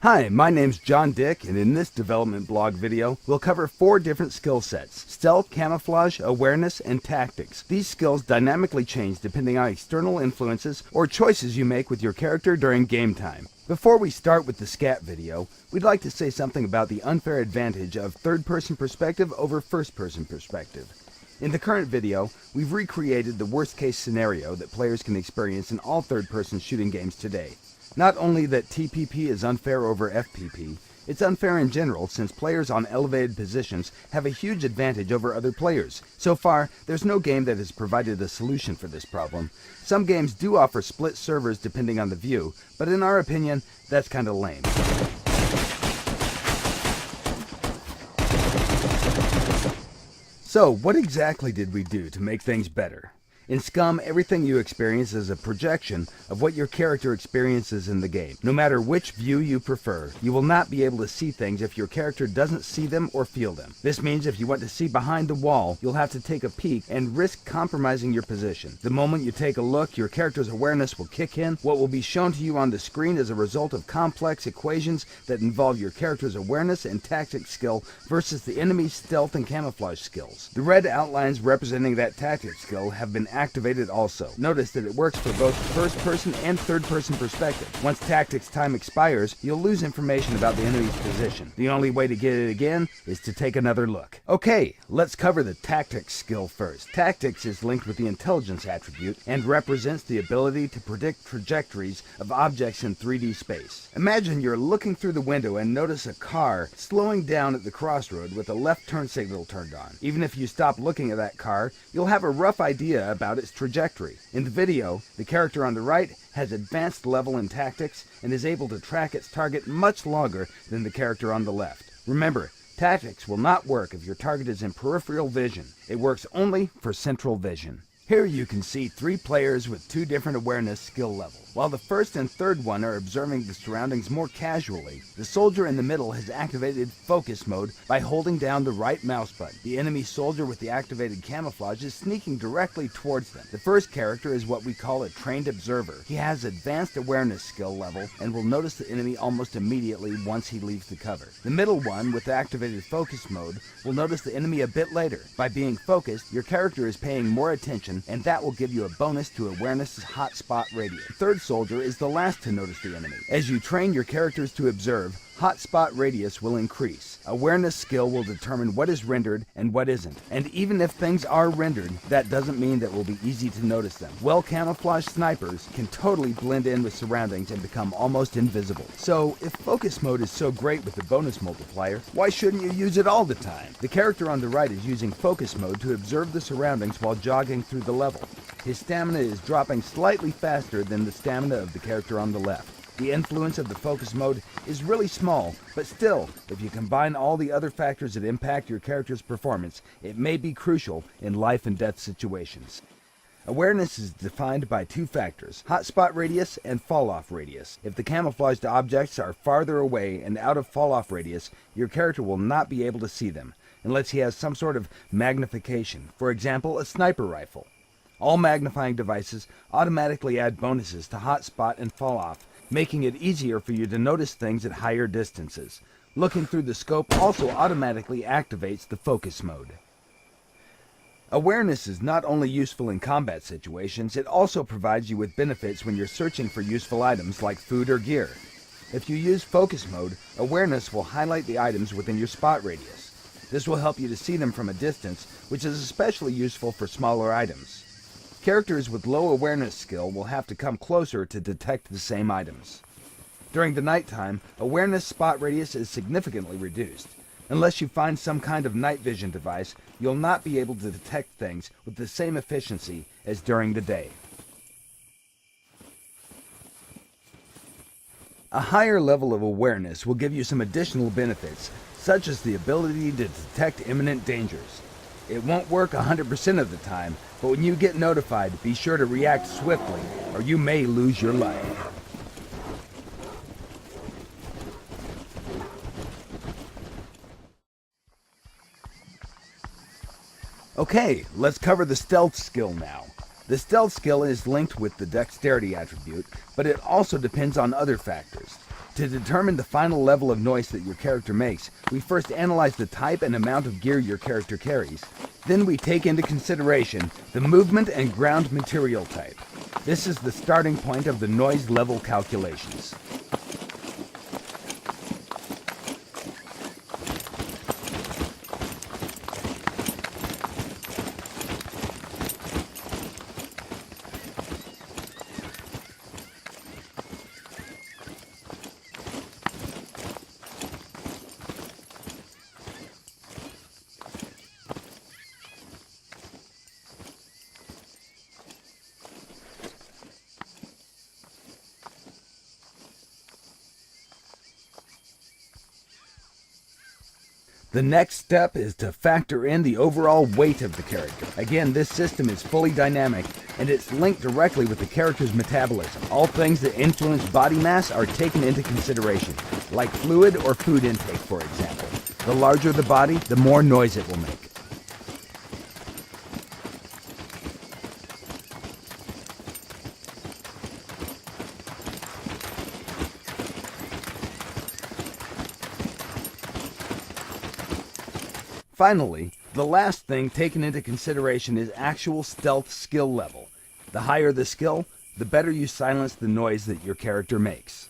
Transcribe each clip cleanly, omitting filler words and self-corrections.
Hi, my name's John Dick, and in this development blog video, we'll cover 4 different skill sets: stealth, camouflage, awareness, and tactics. These skills dynamically change depending on external influences or choices you make with your character during game time. Before we start with the scat video, we'd like to say something about the unfair advantage of third-person perspective over first-person perspective. In the current video, we've recreated the worst-case scenario that players can experience in all third-person shooting games today. Not only that TPP is unfair over FPP, it's unfair in general since players on elevated positions have a huge advantage over other players. So far, there's no game that has provided a solution for this problem. Some games do offer split servers depending on the view, but in our opinion, that's kinda lame. So, what exactly did we do to make things better? In SCUM, everything you experience is a projection of what your character experiences in the game. No matter which view you prefer, you will not be able to see things if your character doesn't see them or feel them. This means if you want to see behind the wall, you'll have to take a peek and risk compromising your position. The moment you take a look, your character's awareness will kick in. What will be shown to you on the screen is a result of complex equations that involve your character's awareness and tactics skill versus the enemy's stealth and camouflage skills. The red outlines representing that tactics skill have been activated also. Notice that it works for both first-person and third-person perspective. Once tactics time expires, you'll lose information about the enemy's position. The only way to get it again is to take another look. Okay, let's cover the tactics skill first. Tactics is linked with the intelligence attribute and represents the ability to predict trajectories of objects in 3D space. Imagine you're looking through the window and notice a car slowing down at the crossroad with a left turn signal turned on. Even if you stop looking at that car, you'll have a rough idea about its trajectory. In the video, the character on the right has advanced level in tactics and is able to track its target much longer than the character on the left. Remember, tactics will not work if your target is in peripheral vision. It works only for central vision. Here you can see 3 players with 2 different awareness skill levels. While the first and third one are observing the surroundings more casually, the soldier in the middle has activated focus mode by holding down the right mouse button. The enemy soldier with the activated camouflage is sneaking directly towards them. The first character is what we call a trained observer. He has advanced awareness skill level and will notice the enemy almost immediately once he leaves the cover. The middle one with activated focus mode will notice the enemy a bit later. By being focused, your character is paying more attention, and that will give you a bonus to awareness's hotspot radius. The third soldier is the last to notice the enemy. As you train your characters to observe, hotspot radius will increase. Awareness skill will determine what is rendered and what isn't. And even if things are rendered, that doesn't mean that it will be easy to notice them. Well-camouflaged snipers can totally blend in with surroundings and become almost invisible. So, if focus mode is so great with the bonus multiplier, why shouldn't you use it all the time? The character on the right is using focus mode to observe the surroundings while jogging through the level. His stamina is dropping slightly faster than the stamina of the character on the left. The influence of the focus mode is really small, but still, if you combine all the other factors that impact your character's performance, it may be crucial in life and death situations. Awareness is defined by 2 factors, hotspot radius and fall-off radius. If the camouflaged objects are farther away and out of fall-off radius, your character will not be able to see them, unless he has some sort of magnification, for example, a sniper rifle. All magnifying devices automatically add bonuses to hotspot and fall-off, making it easier for you to notice things at higher distances. Looking through the scope also automatically activates the focus mode. Awareness is not only useful in combat situations, it also provides you with benefits when you're searching for useful items like food or gear. If you use focus mode, awareness will highlight the items within your spot radius. This will help you to see them from a distance, which is especially useful for smaller items. Characters with low awareness skill will have to come closer to detect the same items. During the nighttime, awareness spot radius is significantly reduced. Unless you find some kind of night vision device, you'll not be able to detect things with the same efficiency as during the day. A higher level of awareness will give you some additional benefits, such as the ability to detect imminent dangers. It won't work 100% of the time, but when you get notified, be sure to react swiftly, or you may lose your life. Okay, let's cover the stealth skill now. The stealth skill is linked with the dexterity attribute, but it also depends on other factors. To determine the final level of noise that your character makes, we first analyze the type and amount of gear your character carries. Then we take into consideration the movement and ground material type. This is the starting point of the noise level calculations. The next step is to factor in the overall weight of the character. Again, this system is fully dynamic, and it's linked directly with the character's metabolism. All things that influence body mass are taken into consideration, like fluid or food intake, for example. The larger the body, the more noise it will make. Finally, the last thing taken into consideration is actual stealth skill level. The higher the skill, the better you silence the noise that your character makes.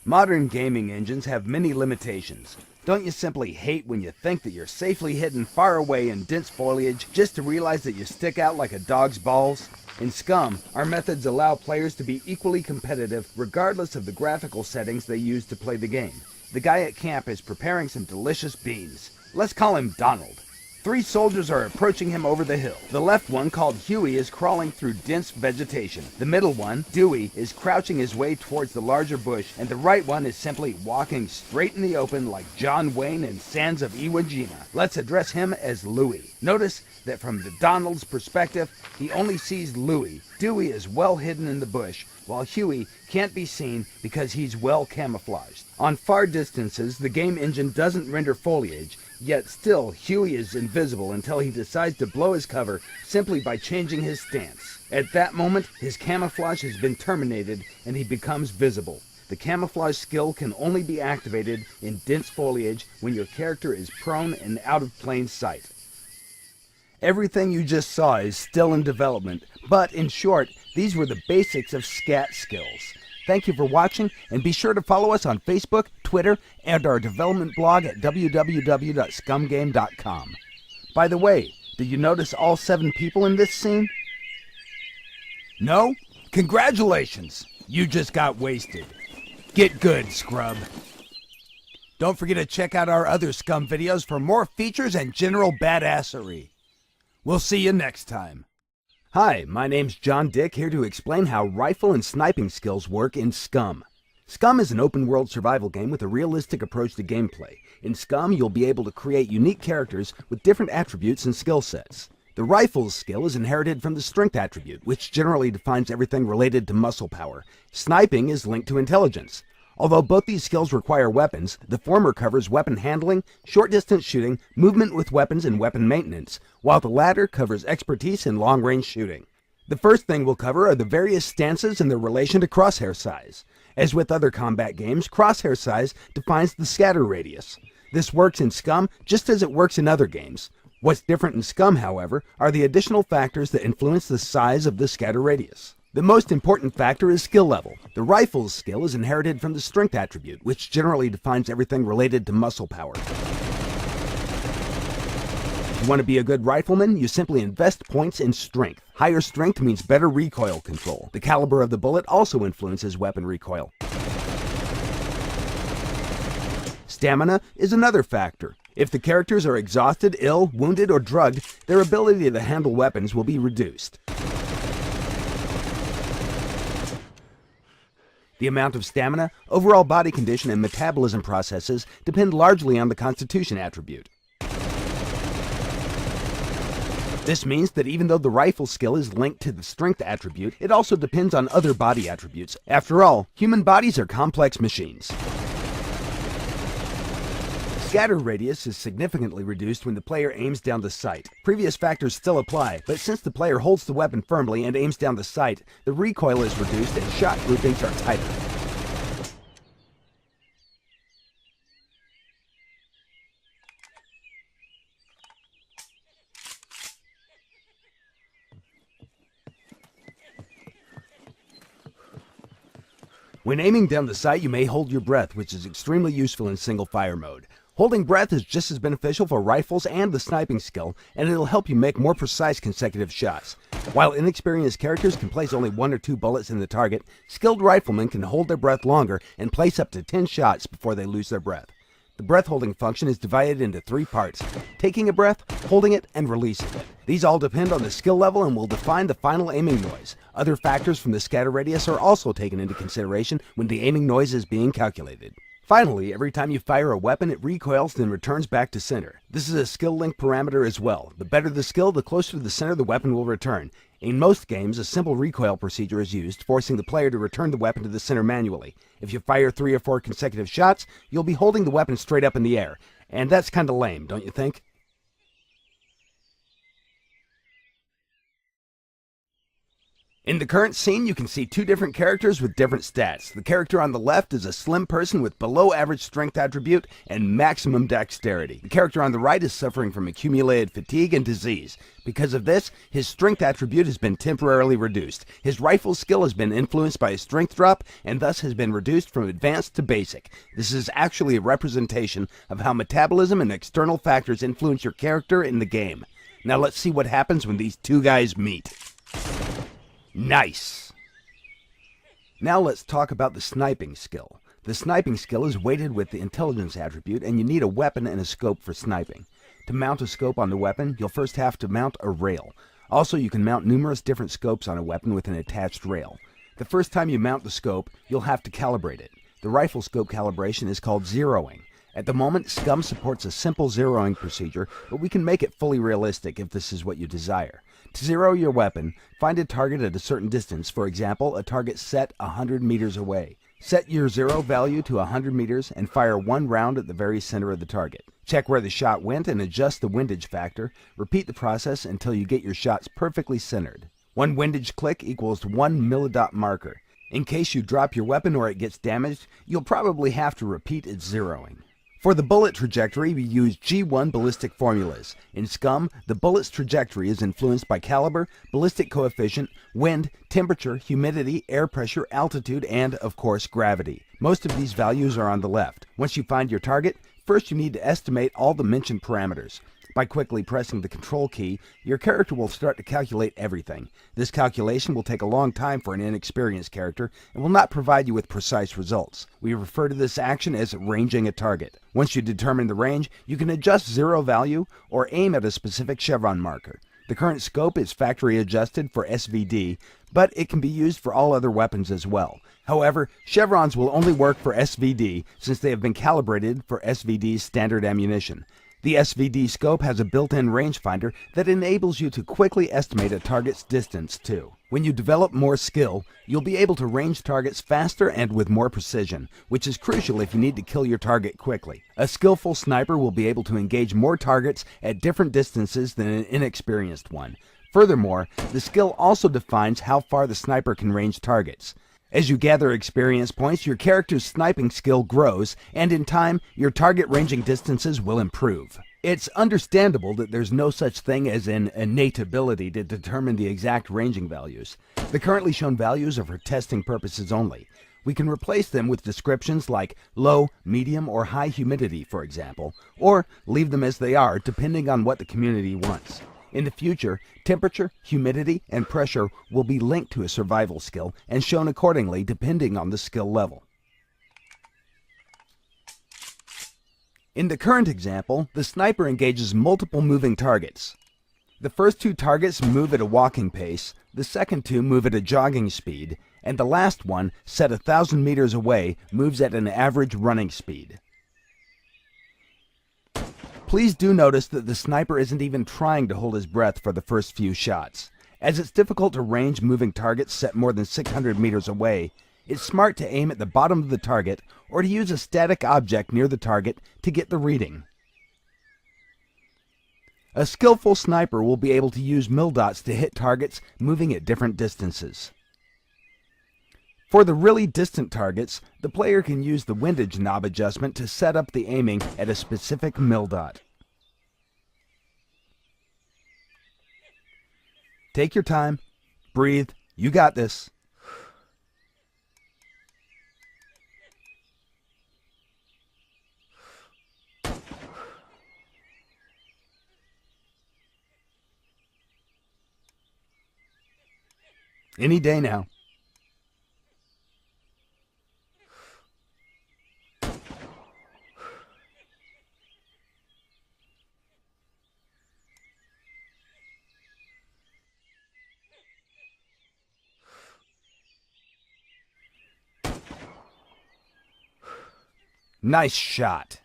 Modern gaming engines have many limitations. Don't you simply hate when you think that you're safely hidden far away in dense foliage just to realize that you stick out like a dog's balls? In SCUM, our methods allow players to be equally competitive regardless of the graphical settings they use to play the game. The guy at camp is preparing some delicious beans. Let's call him Donald. 3 soldiers are approaching him over the hill. The left one, called Huey, is crawling through dense vegetation. The middle one, Dewey, is crouching his way towards the larger bush, and the right one is simply walking straight in the open like John Wayne in Sands of Iwo Jima. Let's address him as Louie. Notice that from the Donald's perspective, he only sees Louie. Dewey is well hidden in the bush, while Huey can't be seen because he's well camouflaged. On far distances, the game engine doesn't render foliage, yet still Huey is invisible until he decides to blow his cover simply by changing his stance. At that moment, his camouflage has been terminated and he becomes visible. The camouflage skill can only be activated in dense foliage when your character is prone and out of plain sight. Everything you just saw is still in development, but in short, these were the basics of SCAT skills. Thank you for watching, and be sure to follow us on Facebook, Twitter, and our development blog at www.scumgame.com. By the way, did you notice all 7 people in this scene? No? Congratulations! You just got wasted. Get good, scrub. Don't forget to check out our other SCUM videos for more features and general badassery. We'll see you next time. Hi, my name's John Dick, here to explain how rifle and sniping skills work in SCUM. SCUM is an open-world survival game with a realistic approach to gameplay. In SCUM, you'll be able to create unique characters with different attributes and skill sets. The rifle's skill is inherited from the strength attribute, which generally defines everything related to muscle power. Sniping is linked to intelligence. Although both these skills require weapons, the former covers weapon handling, short-distance shooting, movement with weapons, and weapon maintenance, while the latter covers expertise in long-range shooting. The first thing we'll cover are the various stances and their relation to crosshair size. As with other combat games, crosshair size defines the scatter radius. This works in SCUM just as it works in other games. What's different in SCUM, however, are the additional factors that influence the size of the scatter radius. The most important factor is skill level. The rifle's skill is inherited from the strength attribute, which generally defines everything related to muscle power. If you want to be a good rifleman, you simply invest points in strength. Higher strength means better recoil control. The caliber of the bullet also influences weapon recoil. Stamina is another factor. If the characters are exhausted, ill, wounded, or drugged, their ability to handle weapons will be reduced. The amount of stamina, overall body condition, and metabolism processes depend largely on the constitution attribute. This means that even though the rifle skill is linked to the strength attribute, it also depends on other body attributes. After all, human bodies are complex machines. scatter radius is significantly reduced when the player aims down the sight. Previous factors still apply, but since the player holds the weapon firmly and aims down the sight, the recoil is reduced and shot groupings are tighter. When aiming down the sight, you may hold your breath, which is extremely useful in single fire mode. Holding breath is just as beneficial for rifles and the sniping skill, and it'll help you make more precise consecutive shots. While inexperienced characters can place only 1 or 2 bullets in the target, skilled riflemen can hold their breath longer and place up to 10 shots before they lose their breath. The breath holding function is divided into 3 parts: taking a breath, holding it, and releasing it. These all depend on the skill level and will define the final aiming noise. Other factors from the scatter radius are also taken into consideration when the aiming noise is being calculated. Finally, every time you fire a weapon, it recoils then returns back to center. This is a skill link parameter as well. The better the skill, the closer to the center the weapon will return. In most games, a simple recoil procedure is used, forcing the player to return the weapon to the center manually. If you fire 3 or 4 consecutive shots, you'll be holding the weapon straight up in the air. And that's kinda lame, don't you think? In the current scene, you can see 2 different characters with different stats. The character on the left is a slim person with below average strength attribute and maximum dexterity. The character on the right is suffering from accumulated fatigue and disease. Because of this, his strength attribute has been temporarily reduced. His rifle skill has been influenced by a strength drop and thus has been reduced from advanced to basic. This is actually a representation of how metabolism and external factors influence your character in the game. Now let's see what happens when these 2 guys meet. Nice! Now let's talk about the sniping skill. The sniping skill is weighted with the intelligence attribute, and you need a weapon and a scope for sniping. To mount a scope on the weapon, you'll first have to mount a rail. Also, you can mount numerous different scopes on a weapon with an attached rail. The first time you mount the scope, you'll have to calibrate it. The rifle scope calibration is called zeroing. At the moment, SCUM supports a simple zeroing procedure, but we can make it fully realistic if this is what you desire. To zero your weapon, find a target at a certain distance, for example, a target set 100 meters away. Set your zero value to 100 meters and fire 1 round at the very center of the target. Check where the shot went and adjust the windage factor. Repeat the process until you get your shots perfectly centered. 1 windage click equals 1 millidot marker. In case you drop your weapon or it gets damaged, you'll probably have to repeat its zeroing. For the bullet trajectory, we use G1 ballistic formulas. In SCUM, the bullet's trajectory is influenced by caliber, ballistic coefficient, wind, temperature, humidity, air pressure, altitude, and, of course, gravity. Most of these values are on the left. Once you find your target, first you need to estimate all the mentioned parameters. By quickly pressing the control key, your character will start to calculate everything. This calculation will take a long time for an inexperienced character and will not provide you with precise results. We refer to this action as ranging a target. Once you determine the range, you can adjust zero value or aim at a specific chevron marker. The current scope is factory adjusted for SVD, but it can be used for all other weapons as well. However, chevrons will only work for SVD since they have been calibrated for SVD's standard ammunition. The SVD scope has a built-in rangefinder that enables you to quickly estimate a target's distance too. When you develop more skill, you'll be able to range targets faster and with more precision, which is crucial if you need to kill your target quickly. A skillful sniper will be able to engage more targets at different distances than an inexperienced one. Furthermore, the skill also defines how far the sniper can range targets. As you gather experience points, your character's sniping skill grows, and in time, your target ranging distances will improve. It's understandable that there's no such thing as an innate ability to determine the exact ranging values. The currently shown values are for testing purposes only. We can replace them with descriptions like low, medium, or high humidity, for example, or leave them as they are depending on what the community wants. In the future, temperature, humidity, and pressure will be linked to a survival skill and shown accordingly depending on the skill level. In the current example, the sniper engages multiple moving targets. The first 2 targets move at a walking pace, the second 2 move at a jogging speed, and the last one, set 1,000 meters away, moves at an average running speed. Please do notice that the sniper isn't even trying to hold his breath for the first few shots. As it's difficult to range moving targets set more than 600 meters away, It's smart to aim at the bottom of the target or to use a static object near the target to get the reading. A skillful sniper will be able to use mil dots to hit targets moving at different distances. For the really distant targets, the player can use the windage knob adjustment to set up the aiming at a specific mil dot. Take your time, breathe, you got this. Any day now. Nice shot.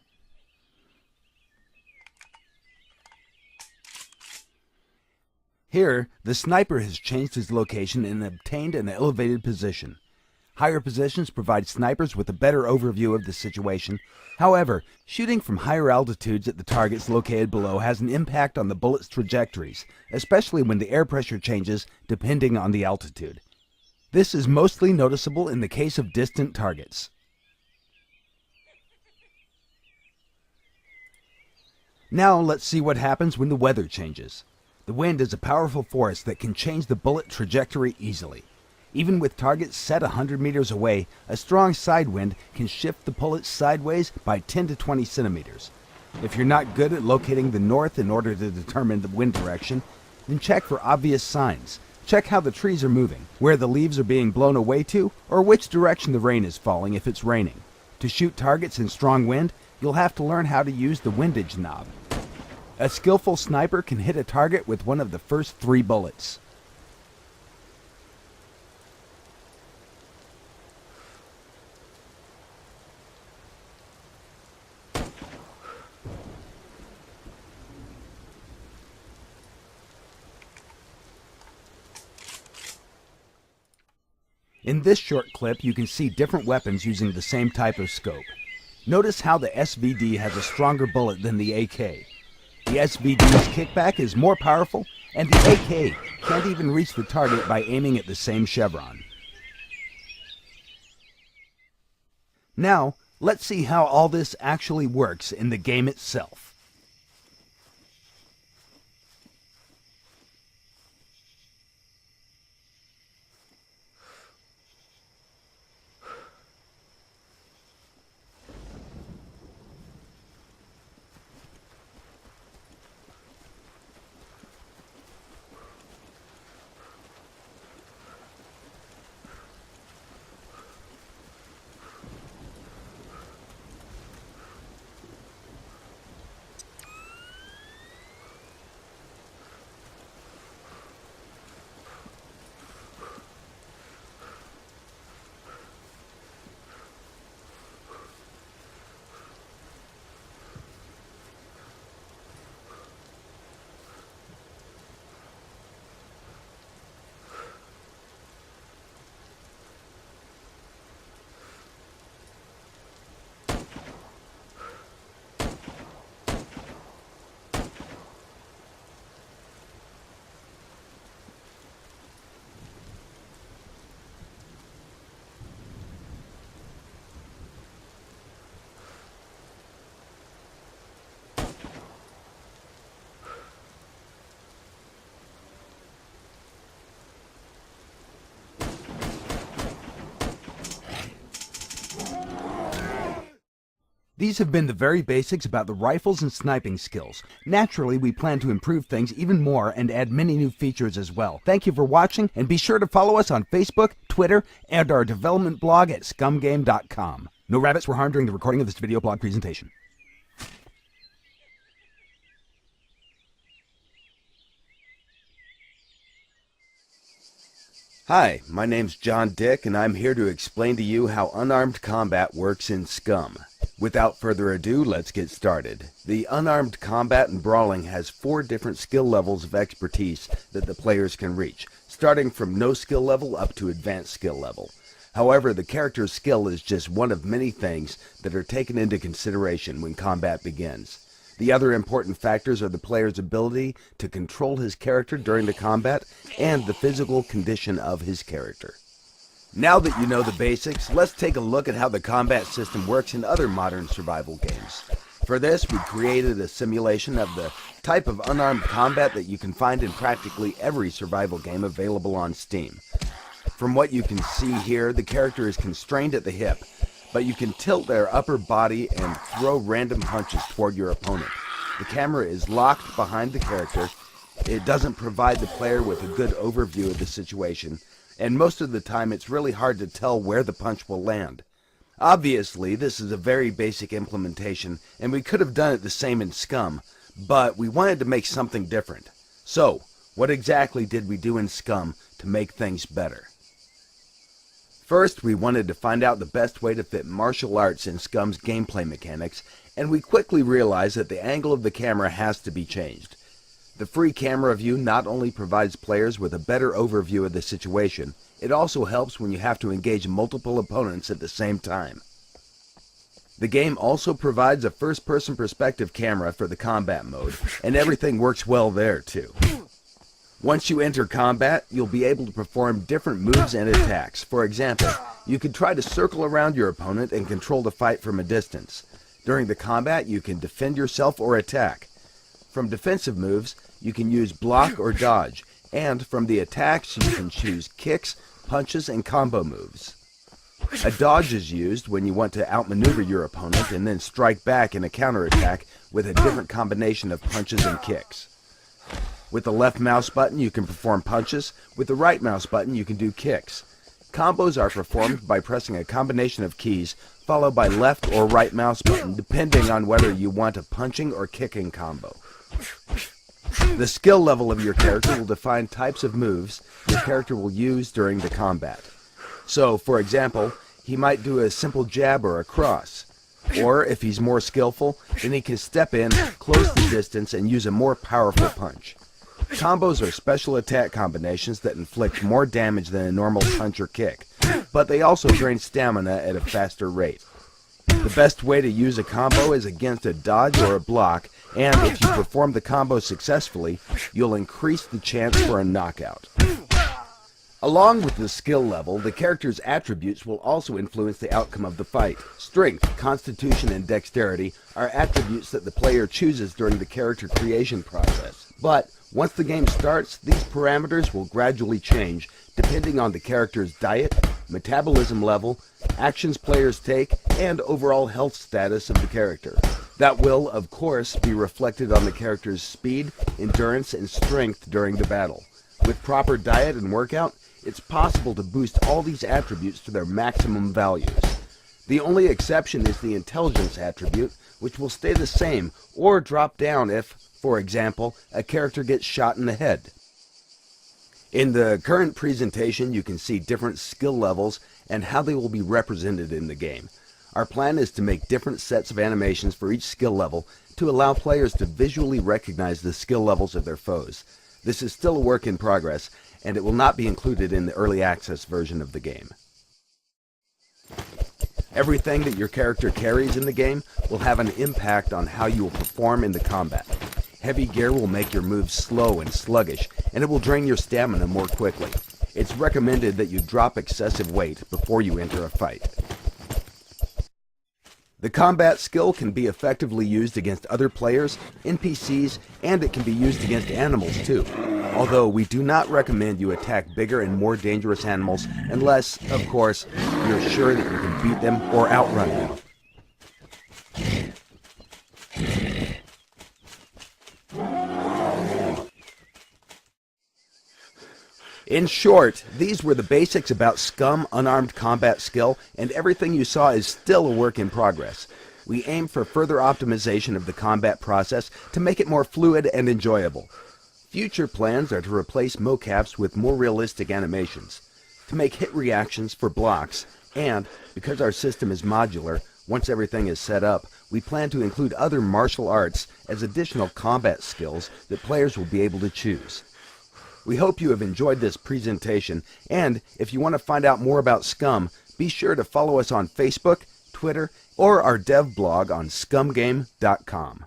Here, the sniper has changed his location and obtained an elevated position. Higher positions provide snipers with a better overview of the situation. However, shooting from higher altitudes at the targets located below has an impact on the bullet's trajectories, especially when the air pressure changes depending on the altitude. This is mostly noticeable in the case of distant targets. Now let's see what happens when the weather changes. The wind is a powerful force that can change the bullet trajectory easily. Even with targets set 100 meters away, a strong side wind can shift the bullet sideways by 10 to 20 centimeters. If you're not good at locating the north in order to determine the wind direction, then check for obvious signs. Check how the trees are moving, where the leaves are being blown away to, or which direction the rain is falling if it's raining. To shoot targets in strong wind, you'll have to learn how to use the windage knob. A skillful sniper can hit a target with one of the first 3 bullets. In this short clip, you can see different weapons using the same type of scope. Notice how the SVD has a stronger bullet than the AK. The SVD's kickback is more powerful, and the AK can't even reach the target by aiming at the same chevron. Now, let's see how all this actually works in the game itself. These have been the very basics about the rifles and sniping skills. Naturally, we plan to improve things even more and add many new features as well. Thank you for watching, and be sure to follow us on Facebook, Twitter, and our development blog at scumgame.com. No rabbits were harmed during the recording of this video blog presentation. Hi, my name's John Dick, and I'm here to explain to you how unarmed combat works in SCUM. Without further ado, let's get started. The unarmed combat and brawling has 4 different skill levels of expertise that the players can reach, starting from no skill level up to advanced skill level. However, the character's skill is just one of many things that are taken into consideration when combat begins. The other important factors are the player's ability to control his character during the combat and the physical condition of his character. Now that you know the basics, let's take a look at how the combat system works in other modern survival games. For this, we created a simulation of the type of unarmed combat that you can find in practically every survival game available on Steam. From what you can see here, the character is constrained at the hip, but you can tilt their upper body and throw random punches toward your opponent. The camera is locked behind the character. It doesn't provide the player with a good overview of the situation, and most of the time it's really hard to tell where the punch will land. Obviously, this is a very basic implementation, and we could have done it the same in SCUM, but we wanted to make something different. So, what exactly did we do in SCUM to make things better? First, we wanted to find out the best way to fit martial arts in SCUM's gameplay mechanics, and we quickly realized that the angle of the camera has to be changed. The free camera view not only provides players with a better overview of the situation, it also helps when you have to engage multiple opponents at the same time. The game also provides a first-person perspective camera for the combat mode, and everything works well there too. Once you enter combat, you'll be able to perform different moves and attacks. For example, you can try to circle around your opponent and control the fight from a distance. During the combat, you can defend yourself or attack. From defensive moves, you can use block or dodge, and from the attacks, you can choose kicks, punches, and combo moves. A dodge is used when you want to outmaneuver your opponent and then strike back in a counterattack with a different combination of punches and kicks. With the left mouse button, you can perform punches. With the right mouse button, you can do kicks. Combos are performed by pressing a combination of keys, followed by left or right mouse button, depending on whether you want a punching or kicking combo. The skill level of your character will define types of moves your character will use during the combat. So, for example, he might do a simple jab or a cross. Or, if he's more skillful, then he can step in, close the distance, and use a more powerful punch. Combos are special attack combinations that inflict more damage than a normal punch or kick, but they also drain stamina at a faster rate. The best way to use a combo is against a dodge or a block, and if you perform the combo successfully, you'll increase the chance for a knockout. Along with the skill level, the character's attributes will also influence the outcome of the fight. Strength, constitution, and dexterity are attributes that the player chooses during the character creation process. But once the game starts, these parameters will gradually change depending on the character's diet, metabolism level, actions players take, and overall health status of the character. That will, of course, be reflected on the character's speed, endurance, and strength during the battle. With proper diet and workout, it's possible to boost all these attributes to their maximum values. The only exception is the intelligence attribute, which will stay the same or drop down if, for example, a character gets shot in the head. In the current presentation, you can see different skill levels and how they will be represented in the game. Our plan is to make different sets of animations for each skill level to allow players to visually recognize the skill levels of their foes. This is still a work in progress, and it will not be included in the early access version of the game. Everything that your character carries in the game will have an impact on how you will perform in the combat. Heavy gear will make your moves slow and sluggish, and it will drain your stamina more quickly. It's recommended that you drop excessive weight before you enter a fight. The combat skill can be effectively used against other players, NPCs, and it can be used against animals too. Although we do not recommend you attack bigger and more dangerous animals unless, of course, you're sure that you can beat them or outrun them. In short, these were the basics about SCUM unarmed combat skill, and everything you saw is still a work in progress. We aim for further optimization of the combat process to make it more fluid and enjoyable. Future plans are to replace mocaps with more realistic animations, to make hit reactions for blocks, and, because our system is modular, once everything is set up, we plan to include other martial arts as additional combat skills that players will be able to choose. We hope you have enjoyed this presentation, and if you want to find out more about SCUM, Be sure to follow us on Facebook, Twitter, or our dev blog on scumgame.com.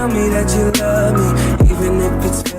tell me that you love me, even if it's